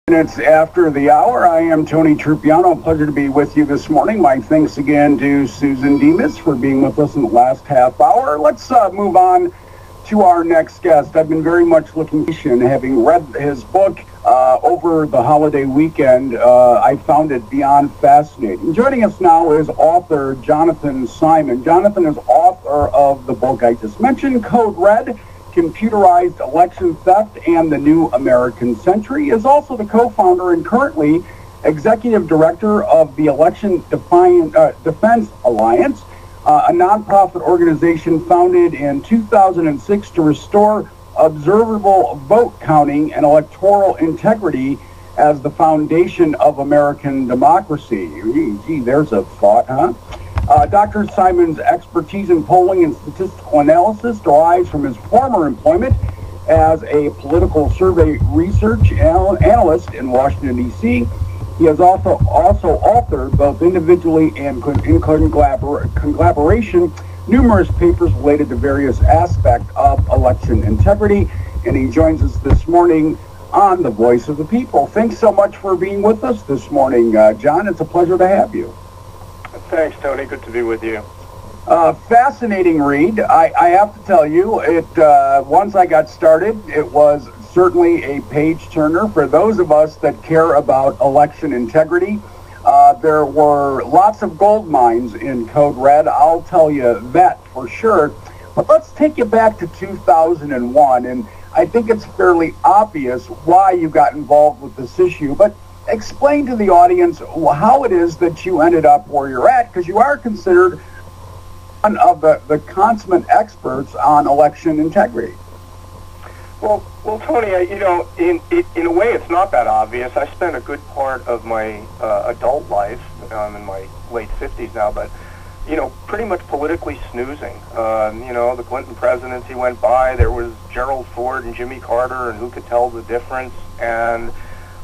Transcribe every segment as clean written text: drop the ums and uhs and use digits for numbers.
Minutes after the hour, I am Tony Trupiano. A pleasure to be with you this morning. My thanks again to Susan Demas for being with us in the last half hour. Let's move on to our next guest. I've been very much looking forward to having read his book over the holiday weekend. I found it beyond fascinating. Joining us now is author Jonathan Simon. Jonathan is author of the book I just mentioned, Code Red: Computerized Election Theft and the New American Century. He is also the co-founder and currently executive director of the Election Defense Alliance, a nonprofit organization founded in 2006 to restore observable vote counting and electoral integrity as the foundation of American democracy. Gee, there's a thought, huh? Dr. Simon's expertise in polling and statistical analysis derives from his former employment as a political survey research analyst in Washington, D.C. He has also authored, both individually and in collaboration, numerous papers related to various aspects of election integrity, and he joins us this morning on The Voice of the People. Thanks so much for being with us this morning, John. It's a pleasure to have you. Thanks, Tony. Good to be with you. Fascinating read. I have to tell you, once I got started, it was certainly a page-turner for those of us that care about election integrity. There were lots of gold mines in Code Red, I'll tell you that for sure. But let's take you back to 2001, and I think it's fairly obvious why you got involved with this issue. But explain to the audience how it is that you ended up where you're at, because you are considered one of the consummate experts on election integrity. Well, Tony, in a way, it's not that obvious. I spent a good part of my adult life, in my late 50s now, but pretty much politically snoozing. The Clinton presidency went by. There was Gerald Ford and Jimmy Carter, and who could tell the difference? And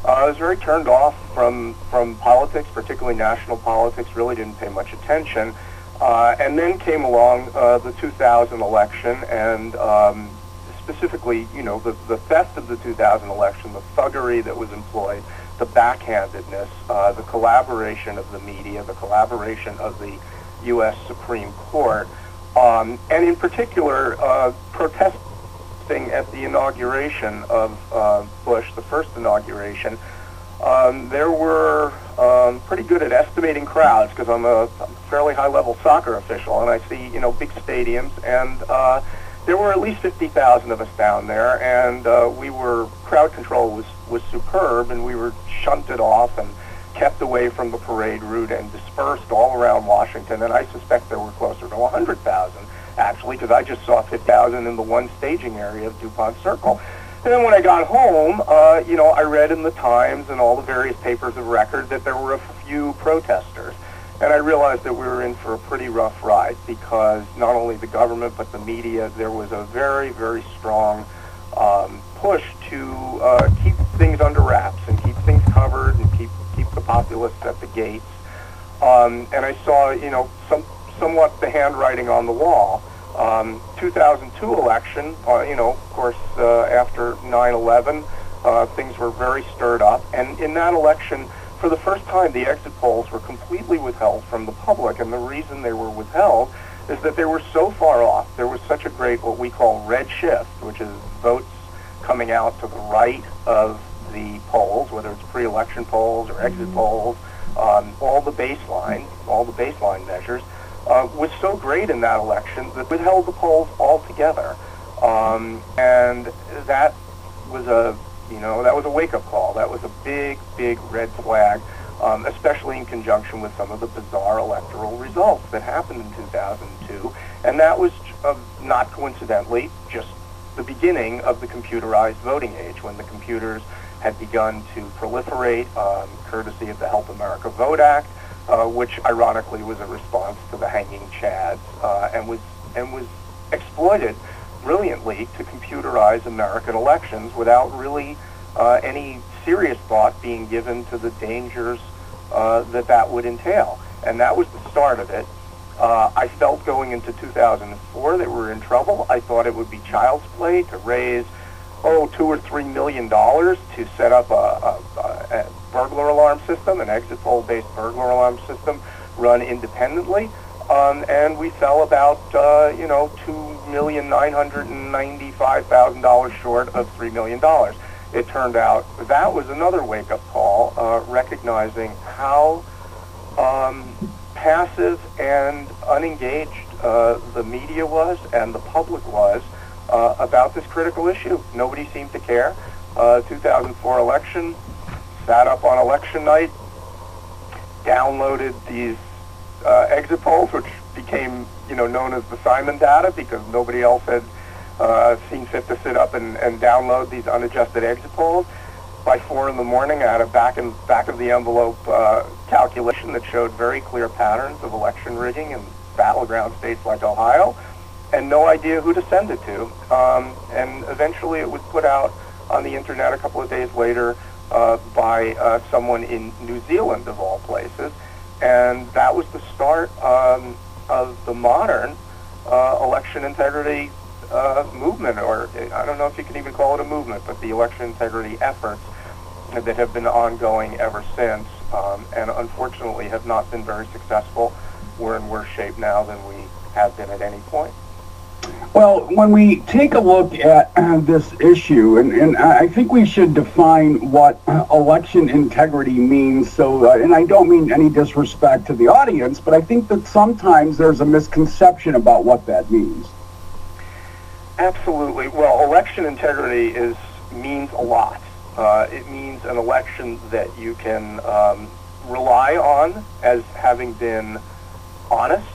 I was very turned off from politics, particularly national politics. Really didn't pay much attention. And then came along the 2000 election, and specifically, the theft of the 2000 election, the thuggery that was employed, the backhandedness, the collaboration of the media, the collaboration of the U.S. Supreme Court, and in particular, protesting at the inauguration of Bush, the first inauguration. There were pretty good at estimating crowds, because I'm a fairly high-level soccer official, and I see big stadiums, and there were at least 50,000 of us down there, and crowd control was superb, and we were shunted off and kept away from the parade route and dispersed all around Washington, and I suspect there were closer to 100,000, actually, because I just saw 50,000 in the one staging area of DuPont Circle. And then when I got home, I read in the Times and all the various papers of record that there were a few protesters. And I realized that we were in for a pretty rough ride, because not only the government but the media, there was a very, very strong push to keep things under wraps and keep things covered and keep the populace at the gates. And I saw, somewhat the handwriting on the wall. 2002 election, of course, after 9/11, things were very stirred up. And in that election, for the first time, the exit polls were completely withheld from the public. And the reason they were withheld is that they were so far off. There was such a great, what we call red shift, which is votes coming out to the right of the polls, whether it's pre-election polls or exit polls, all the baseline measures, was so great in that election that withheld the polls altogether. And that was a wake-up call. That was a big, big red flag, especially in conjunction with some of the bizarre electoral results that happened in 2002. And that was, not coincidentally, just the beginning of the computerized voting age, when the computers had begun to proliferate, courtesy of the Help America Vote Act, which ironically was a response to the hanging chads, and was exploited brilliantly to computerize American elections without really any serious thought being given to the dangers that would entail. And that was the start of it. I felt going into 2004 that we were in trouble. I thought it would be child's play to raise $2 or $3 million to set up burglar alarm system, an exit poll-based burglar alarm system run independently, and we fell about, $2,995,000 short of $3 million. It turned out that was another wake-up call, recognizing how passive and unengaged the media was and the public was about this critical issue. Nobody seemed to care. 2004 election, sat up on election night, downloaded these exit polls, which became, known as the Simon data, because nobody else had seen fit to sit up and download these unadjusted exit polls. By 4 in the morning, I had a back of the envelope calculation that showed very clear patterns of election rigging in battleground states like Ohio, and no idea who to send it to. And eventually, it was put out on the internet a couple of days later by someone in New Zealand, of all places, and that was the start of the modern election integrity movement, or I don't know if you can even call it a movement, but the election integrity efforts that have been ongoing ever since, and unfortunately have not been very successful. We're in worse shape now than we have been at any point. Well, when we take a look at this issue, and I think we should define what election integrity means. So, and I don't mean any disrespect to the audience, but I think that sometimes there's a misconception about what that means. Absolutely. Well, election integrity means a lot. It means an election that you can rely on as having been honest,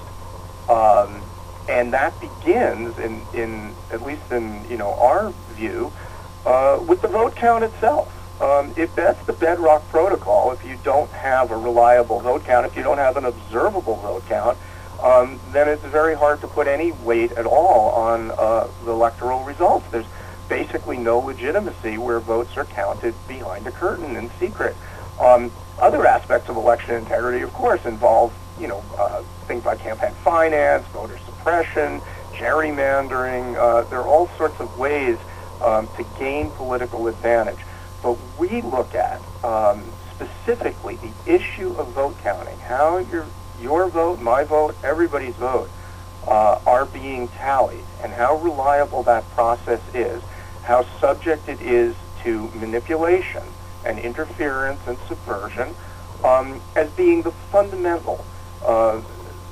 and that begins, in at least in our view, with the vote count itself. If that's the bedrock protocol, if you don't have a reliable vote count, if you don't have an observable vote count, then it's very hard to put any weight at all on the electoral results. There's basically no legitimacy where votes are counted behind a curtain in secret. Other aspects of election integrity, of course, involve things like campaign finance, voter suppression, gerrymandering. There are all sorts of ways to gain political advantage. But we look at specifically the issue of vote counting, how your vote, my vote, everybody's vote are being tallied, and how reliable that process is, how subject it is to manipulation and interference and subversion, as being the fundamental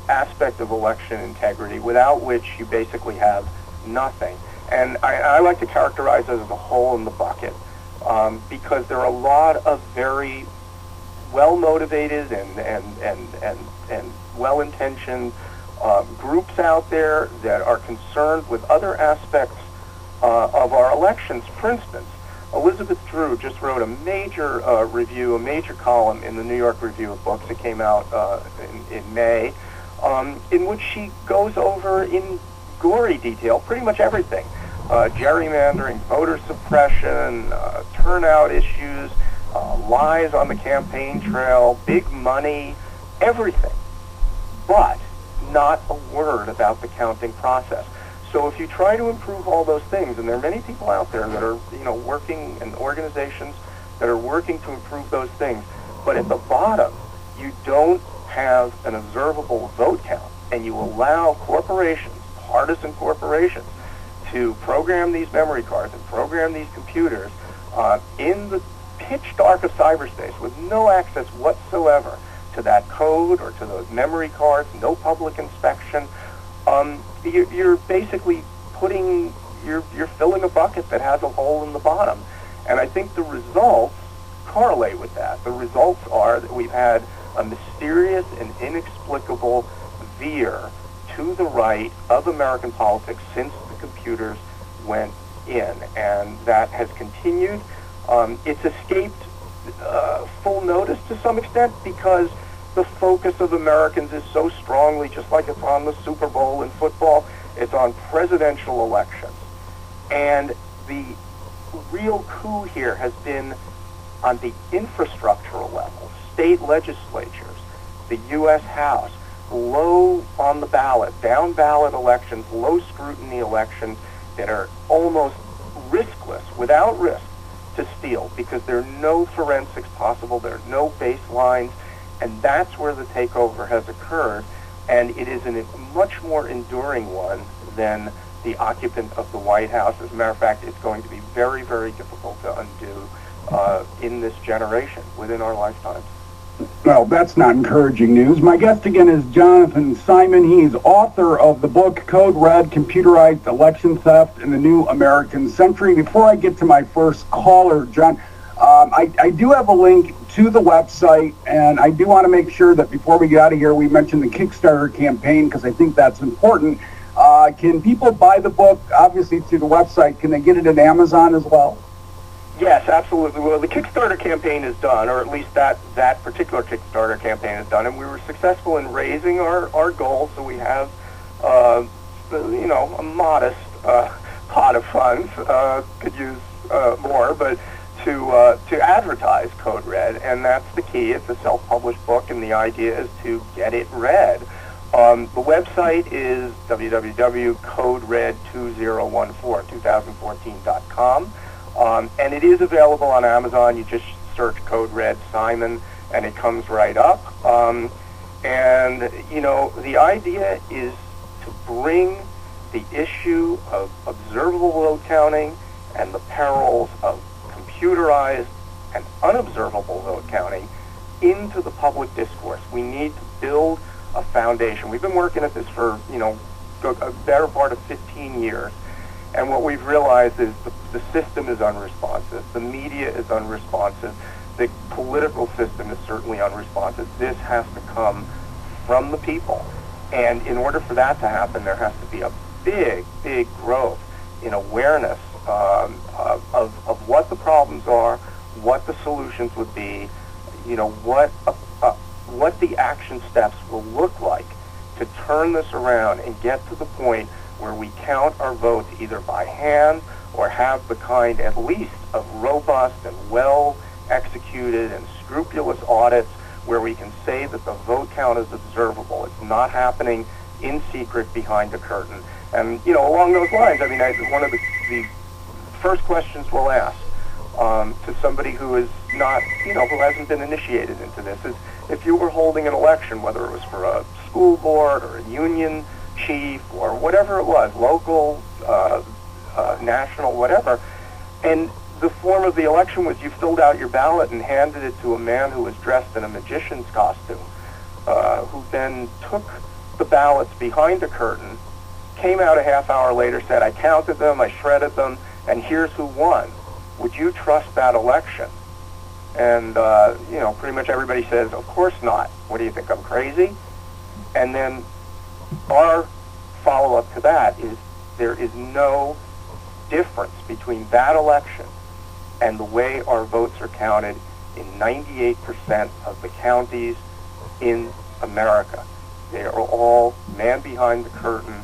aspect of election integrity, without which you basically have nothing. And I like to characterize it as a hole in the bucket, because there are a lot of very well-motivated and well-intentioned groups out there that are concerned with other aspects of our elections. For instance, Elizabeth Drew just wrote a major review, a major column in the New York Review of Books that came out in May, in which she goes over in gory detail pretty much everything. Gerrymandering, voter suppression, turnout issues, lies on the campaign trail, big money, everything. But not a word about the counting process. So if you try to improve all those things, and there are many people out there that are, working, and organizations that are working to improve those things, but at the bottom, you don't have an observable vote count, and you allow corporations, partisan corporations, to program these memory cards and program these computers in the pitch dark of cyberspace with no access whatsoever to that code or to those memory cards, no public inspection. You're basically you're filling a bucket that has a hole in the bottom. And I think the results correlate with that. The results are that we've had a mysterious and inexplicable veer to the right of American politics since the computers went in. And that has continued. It's escaped full notice to some extent because the focus of Americans is so strongly, just like it's on the Super Bowl in football, it's on presidential elections. And the real coup here has been on the infrastructural level, state legislatures, the U.S. House, low on the ballot, down ballot elections, low scrutiny elections that are almost riskless, without risk, to steal, because there are no forensics possible, there are no baselines, and that's where the takeover has occurred, and it is a much more enduring one than the occupant of the White House. As a matter of fact, it's going to be very, very difficult to undo in this generation, within our lifetimes. Well, that's not encouraging news. My guest again is Jonathan Simon. He's author of the book Code Red, Computerized Election Theft in the New American Century. Before I get to my first caller, John, I do have a link to the website, and I do want to make sure that before we get out of here, we mention the Kickstarter campaign, because I think that's important. Can people buy the book, obviously, through the website? Can they get it at Amazon as well? Yes, absolutely. Well, the Kickstarter campaign is done, or at least that particular Kickstarter campaign is done, and we were successful in raising our goal, so we have, a modest pot of funds. Could use more, but to advertise Code Red, and that's the key. It's a self-published book, and the idea is to get it read. The website is www.codered2014.com. And it is available on Amazon. You just search Code Red Simon, and it comes right up. And, the idea is to bring the issue of observable vote counting and the perils of computerized and unobservable vote counting into the public discourse. We need to build a foundation. We've been working at this for, a better part of 15 years. And what we've realized is the system is unresponsive. The media is unresponsive. The political system is certainly unresponsive. This has to come from the people. And in order for that to happen, there has to be a big, big growth in awareness of what the problems are, what the solutions would be, what the action steps will look like to turn this around and get to the point where we count our votes either by hand or have the kind, at least, of robust and well-executed and scrupulous audits where we can say that the vote count is observable. It's not happening in secret behind a curtain. And, along those lines, one of the first questions we'll ask to somebody who is not, who hasn't been initiated into this is, if you were holding an election, whether it was for a school board or a union chief or whatever it was, local, national, whatever, and the form of the election was you filled out your ballot and handed it to a man who was dressed in a magician's costume, who then took the ballots behind a curtain, came out a half hour later, said, I counted them, I shredded them, and here's who won. Would you trust that election? And, pretty much everybody says, of course not. What do you think, I'm crazy? And then our follow-up to that is there is no difference between that election and the way our votes are counted in 98% of the counties in America. They are all man-behind-the-curtain,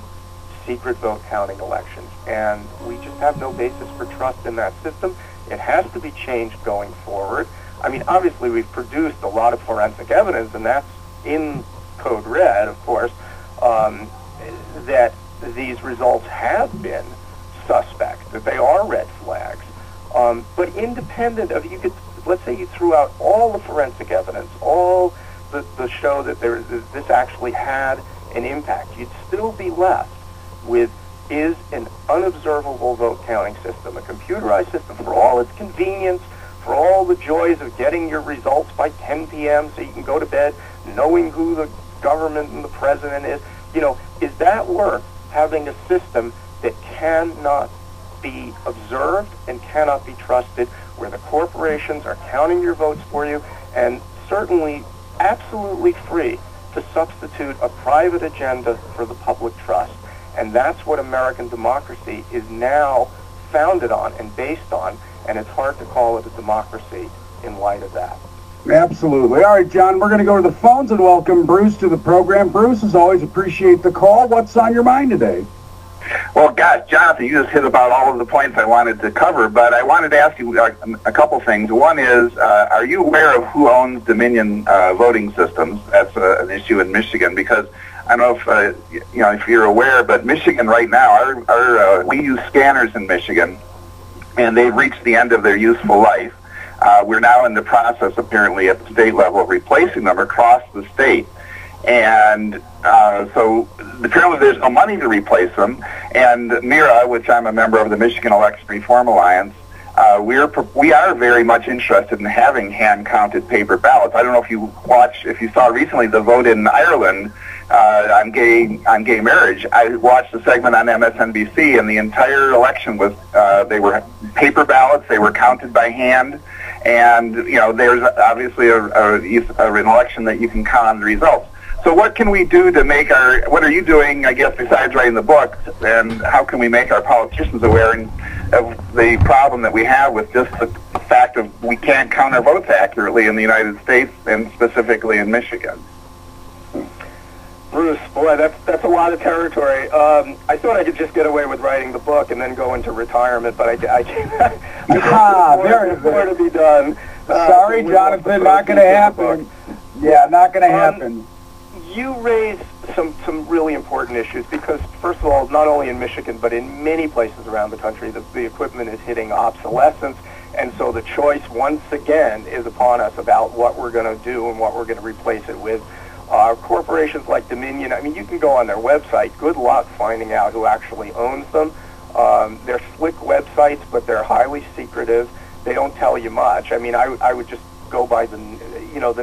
secret vote counting elections. And we just have no basis for trust in that system. It has to be changed going forward. Obviously, we've produced a lot of forensic evidence, and that's in Code Red, of course, that these results have been suspect, that they are red flags. But independent of, let's say you threw out all the forensic evidence, all the show that this actually had an impact, you'd still be left with, is an unobservable vote counting system, a computerized system for all its convenience, for all the joys of getting your results by 10 p.m. so you can go to bed knowing who the government and the president is. Is that worth having a system that cannot be observed and cannot be trusted, where the corporations are counting your votes for you, and certainly absolutely free to substitute a private agenda for the public trust? And that's what American democracy is now founded on and based on, and it's hard to call it a democracy in light of that. Absolutely. All right, John, we're going to go to the phones and welcome Bruce to the program. Bruce, as always, appreciate the call. What's on your mind today? Well, gosh, Jonathan, you just hit about all of the points I wanted to cover, but I wanted to ask you a couple things. One is, are you aware of who owns Dominion voting systems? That's an issue in Michigan, because I don't know if you're aware, but Michigan right now, we use scanners in Michigan, and they've reached the end of their useful life. We're now in the process, apparently, at the state level of replacing them across the state. And so apparently there's no money to replace them. And MIRA, which I'm a member of the Michigan Election Reform Alliance, we are very much interested in having hand-counted paper ballots. I don't know if you saw recently the vote in Ireland on gay marriage. I watched the segment on MSNBC, and the entire election was they were paper ballots. They were counted by hand, and there's obviously an election that you can count on the results. So what can we do to make what are you doing, I guess, besides writing the book, and how can we make our politicians aware of the problem that we have with just the fact of we can't count our votes accurately in the United States, and specifically in Michigan? Bruce, boy, that's a lot of territory. I thought I could just get away with writing the book and then go into retirement, but I can't. There's more to be done. Sorry, Jonathan, not going to happen. Yeah, not going to happen. You raise some really important issues because, first of all, not only in Michigan, but in many places around the country, the equipment is hitting obsolescence, and so the choice, once again, is upon us about what we're going to do and what we're going to replace it with. Corporations like Dominion, I mean, you can go on their website. Good luck finding out who actually owns them. They're slick websites, but they're highly secretive. They don't tell you much. I mean, I would just go by the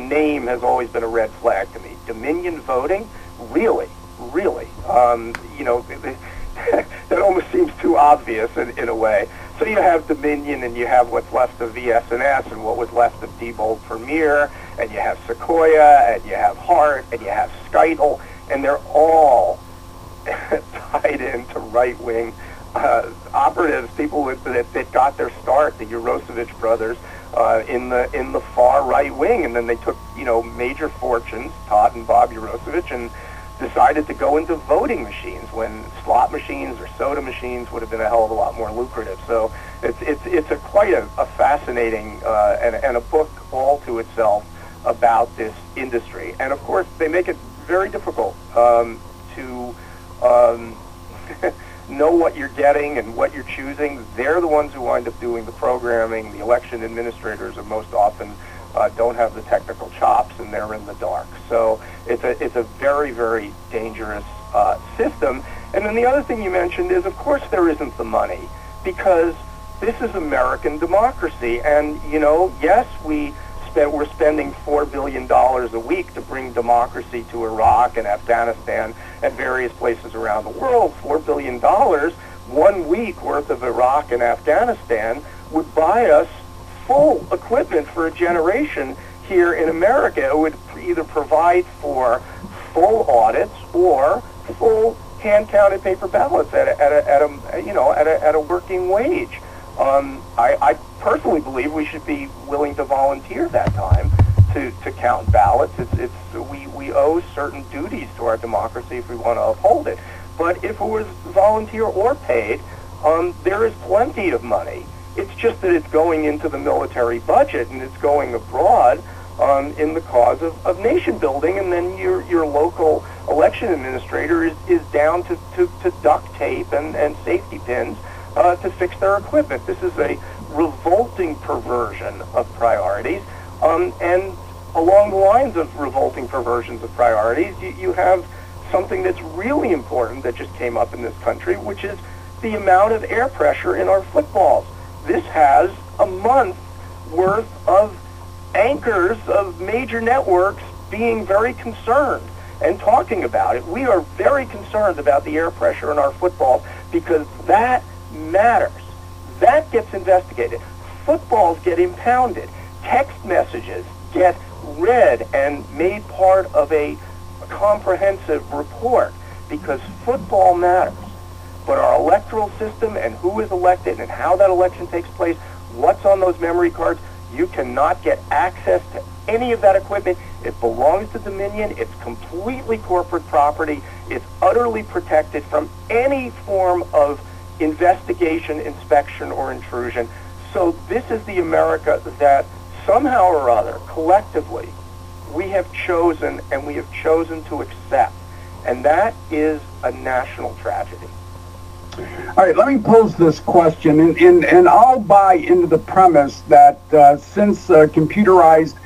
name has always been a red flag to me. Dominion Voting, really, that almost seems too obvious in a way. So you have Dominion, and you have what's left of VS&S, and what was left of Diebold Premier, and you have Sequoia, and you have Hart, and you have Skytle, and they're all tied into right-wing operatives, people that got their start, the Urosevich brothers, in the far right wing, and then they took major fortunes, Todd and Bob Urosevich, and decided to go into voting machines when slot machines or soda machines would have been a hell of a lot more lucrative. So it's quite a fascinating and a book all to itself about this industry. And of course, they make it very difficult to know what you're getting and what you're choosing. They're the ones who wind up doing the programming. The election administrators are most often don't have the technical chops, and they're in the dark. So it's a very, very dangerous system. And then the other thing you mentioned is, of course, there isn't the money, because this is American democracy. And, yes, we're spending $4 billion a week to bring democracy to Iraq and Afghanistan and various places around the world. $4 billion, 1 week worth of Iraq and Afghanistan would buy us full equipment for a generation here in America. It would either provide for full audits or full hand-counted paper ballots at a working wage. I personally believe we should be willing to volunteer that time to count ballots. We owe certain duties to our democracy if we want to uphold it. But if it was volunteer or paid, there is plenty of money. It's just that it's going into the military budget, and it's going abroad in the cause of nation building, and then your local election administrator is down to duct tape and safety pins to fix their equipment. This is a revolting perversion of priorities, and along the lines of revolting perversions of priorities, you have something that's really important that just came up in this country, which is the amount of air pressure in our footballs. This has a month worth of anchors of major networks being very concerned and talking about it. We are very concerned about the air pressure in our footballs because that matters. That gets investigated. Footballs get impounded. Text messages get read and made part of a comprehensive report because football matters. But our electoral system and who is elected and how that election takes place, what's on those memory cards, you cannot get access to any of that equipment. It belongs to Dominion. It's completely corporate property. It's utterly protected from any form of investigation, inspection, or intrusion. So this is the America that somehow or other, collectively, we have chosen and we have chosen to accept. And that is a national tragedy. All right, let me pose this question, and I'll buy into the premise that since computerized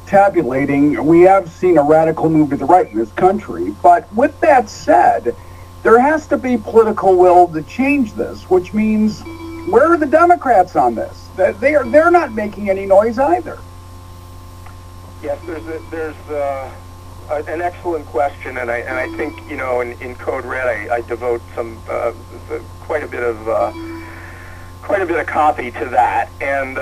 tabulating, we have seen a radical move to the right in this country. But with that said, there has to be political will to change this, which means where are the Democrats on this? They're not making any noise either. Yes, there's an excellent question, and I think in Code Red I devote some quite a bit of copy to that, and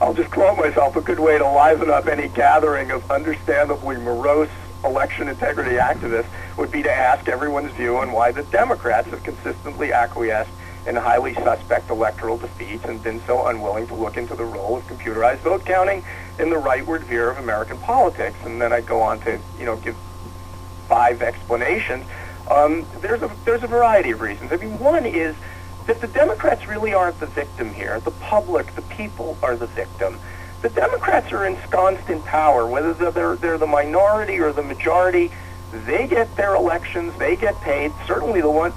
I'll just quote myself: a good way to liven up any gathering of understandably morose election integrity activists would be to ask everyone's view on why the Democrats have consistently acquiesced in highly suspect electoral defeats and been so unwilling to look into the role of computerized vote counting in the rightward veer of American politics. And then I go on to, give 5 explanations. There's a variety of reasons. I mean, one is that the Democrats really aren't the victim here. The public, the people, are the victim. The Democrats are ensconced in power, whether they're the minority or the majority. They get their elections, they get paid. Certainly the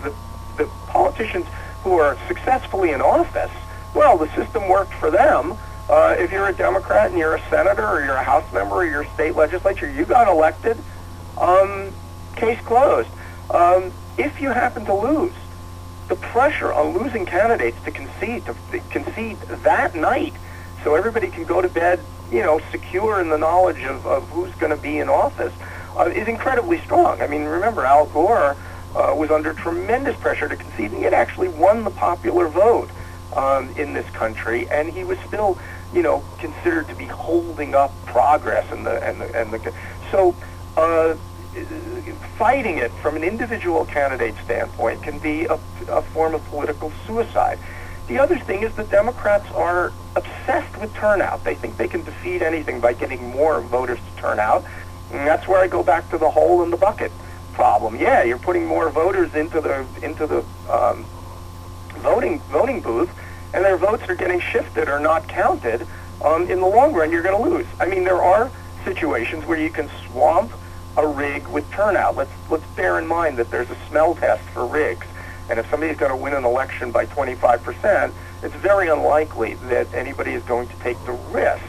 politicians who are successfully in office, well, the system worked for them. If you're a Democrat and you're a senator or you're a House member or you're a state legislature, you got elected, case closed. If you happen to lose, the pressure on losing candidates to concede that night so everybody can go to bed, secure in the knowledge of who's going to be in office is incredibly strong. I mean, remember, Al Gore was under tremendous pressure to concede, and he had actually won the popular vote in this country, and he was still, considered to be holding up progress. So fighting it from an individual candidate standpoint can be a form of political suicide. The other thing is the Democrats are obsessed with turnout. They think they can defeat anything by getting more voters to turn out, and that's where I go back to the hole in the bucket problem. Yeah, you're putting more voters into the voting booth, and their votes are getting shifted or not counted. In the long run, you're going to lose. I mean, there are situations where you can swamp a rig with turnout. Let's bear in mind that there's a smell test for rigs, and if somebody's going to win an election by 25%, it's very unlikely that anybody is going to take the risk.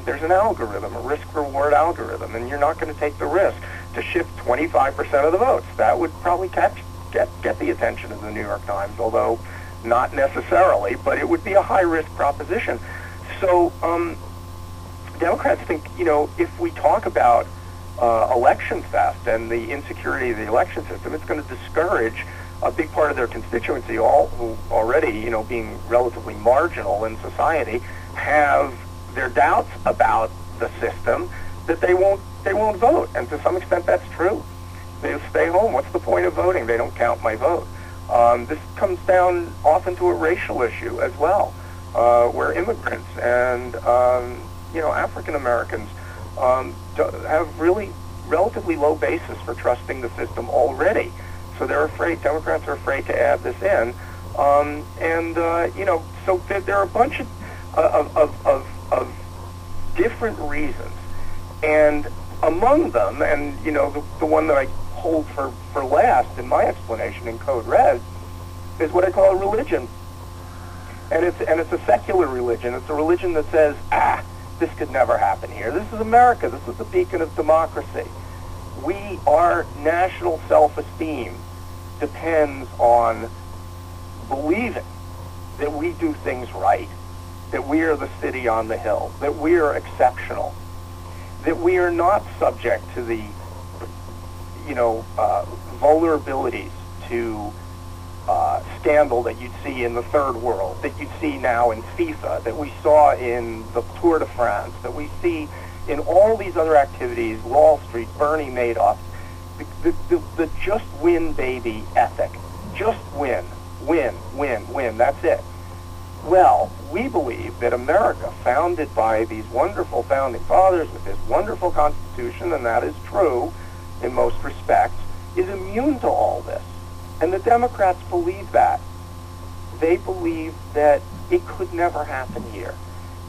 There's an algorithm, a risk-reward algorithm, and you're not going to take the risk to shift 25% of the votes. That would probably get the attention of the New York Times, although not necessarily, but it would be a high-risk proposition. So Democrats think, if we talk about election theft and the insecurity of the election system, it's going to discourage a big part of their constituency, who already, being relatively marginal in society, have their doubts about the system, that they won't vote. And to some extent, that's true. They'll stay home. What's the point of voting? They don't count my vote. This comes down often to a racial issue as well, where immigrants and African Americans have really relatively low basis for trusting the system already. So they're afraid. Democrats are afraid to add this in, so there are a bunch of different reasons, and among them, and the one that I hold for last in my explanation in Code Red is what I call a religion, and it's a secular religion. It's a religion that says, this could never happen here. This is America. This is the beacon of democracy. Our national self-esteem depends on believing that we do things right, that we are the city on the hill, that we are exceptional, that we are not subject to the, vulnerabilities to scandal that you'd see in the third world, that you'd see now in FIFA, that we saw in the Tour de France, that we see in all these other activities, Wall Street, Bernie Madoff, the just win, baby ethic. Just win, win, win, win. That's it. Well, we believe that America, founded by these wonderful founding fathers with this wonderful Constitution, and that is true in most respects, is immune to all this. And the Democrats believe that. They believe that it could never happen here.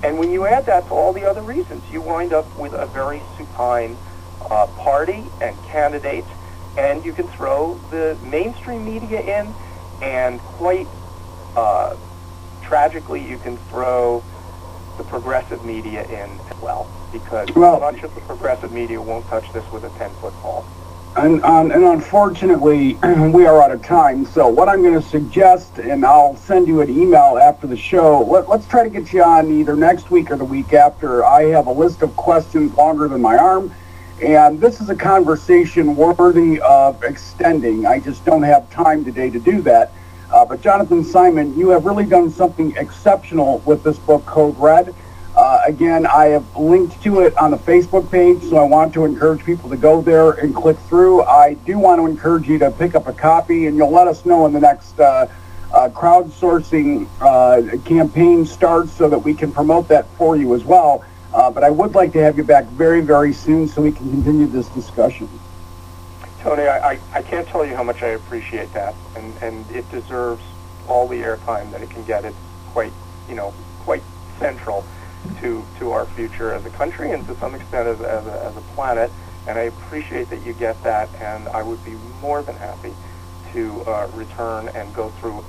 And when you add that to all the other reasons, you wind up with a very supine party and candidates and you can throw the mainstream media in, and quite tragically, you can throw the progressive media in as well, because much of the progressive media won't touch this with a 10-foot pole. And unfortunately, we are out of time. So what I'm going to suggest, and I'll send you an email after the show, let's try to get you on either next week or the week after. I have a list of questions longer than my arm, and this is a conversation worthy of extending. I just don't have time today to do that. But Jonathan Simon, you have really done something exceptional with this book, Code Red. Again, I have linked to it on the Facebook page, so I want to encourage people to go there and click through. I do want to encourage you to pick up a copy, and you'll let us know when the next crowdsourcing campaign starts so that we can promote that for you as well. But I would like to have you back very, very soon so we can continue this discussion. Tony, I can't tell you how much I appreciate that, and it deserves all the airtime that it can get. It's quite central to our future as a country and to some extent as a planet, and I appreciate that you get that, and I would be more than happy to return and go through